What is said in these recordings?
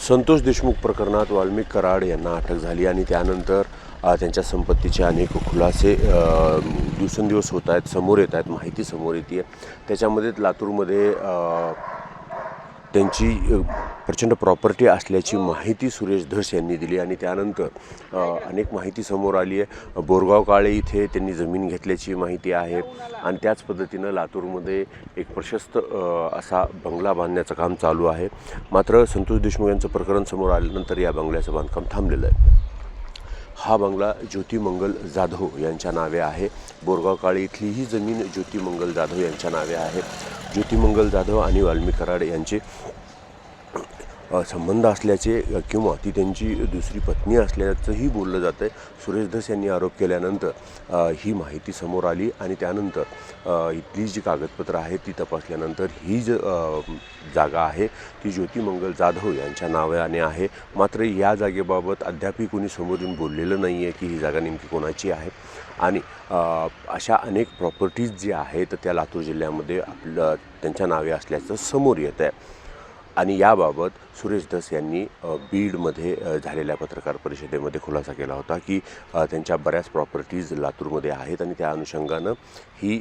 संतोष देशमुख प्रकरणात वाल्मिक कराड यांना अटक झाली आणि त्यानंतर त्यांच्या संपत्तीचे अनेक खुलासे दिवसेंदिवस होत आहेत, समोर येत आहेत, माहिती समोर येते आहे. त्याच्यामध्ये लातूरमध्ये त्यांची प्रचंड प्रॉपर्टी असल्याची माहिती सुरेश धस यांनी दिली आणि त्यानंतर अनेक माहिती समोर आली आहे. बोरगाव काळे इथे त्यांनी जमीन घेतल्याची माहिती आहे आणि त्याच पद्धतीनं लातूरमध्ये एक प्रशस्त असा बंगला बांधण्याचं काम चालू आहे. मात्र संतोष देशमुख यांचं प्रकरण समोर आल्यानंतर या बंगल्याचं बांधकाम थांबलेलं आहे. हा बंगला ज्योती मंगल जाधव यांच्या नावे आहे. बोरगाव काळे इथली ही जमीन ज्योती मंगल जाधव यांच्या नावे आहे. ज्योती मंगल जाधव आणि वाल्मिक कराड यांचे संबंध असल्याचे किंवा ती त्यांची दुसरी पत्नी असल्याचंही बोललं जातं आहे. सुरेश धस यांनी आरोप केल्यानंतर ही माहिती समोर आली आणि त्यानंतर इथली जी कागदपत्रं आहेत ती तपासल्यानंतर ही जागा आहे ती ज्योती मंगल जाधव यांच्या नावाने आहे. मात्र या जागेबाबत अद्यापही कोणी समोर येऊन बोललेलं नाही आहे की ही जागा नेमकी कोणाची आहे. आणि अशा अनेक प्रॉपर्टीज जी आहेत त्या लातूर जिल्ह्यामध्ये त्यांच्या नावे असल्याचं समोर येतं आहे. आणि याबाबत सुरेश धस यांनी बीडमध्ये झालेल्या पत्रकार परिषदेमध्ये खुलासा केला होता की त्यांच्या बऱ्याच प्रॉपर्टीज लातूरमध्ये आहेत आणि त्या अनुषंगानं ही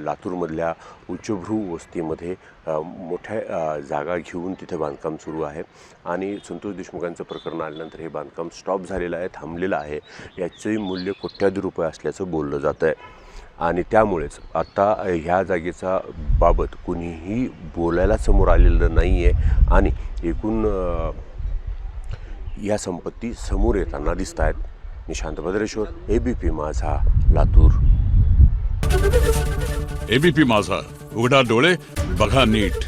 लातूरमधल्या उच्चभ्रू वस्तीमध्ये मोठ्या जागा घेऊन तिथे बांधकाम सुरू आहे. आणि संतोष देशमुखांचं प्रकरण आल्यानंतर हे बांधकाम स्टॉप झालेलं आहे, थांबलेलं आहे. याचंही मूल्य कोट्यावधी रुपये असल्याचं बोललं जातं आहे. आणि त्यामुळेच आता ह्या जागेचा बाबत कुणीही बोलायला समोर आलेलं नाही आहे आणि एकूण या संपत्ती समोर येताना दिसत आहेत. निशांत भद्रेश्वर, ABP माझा, लातूर. ABP माझा, उघडा डोळे बघा नीट.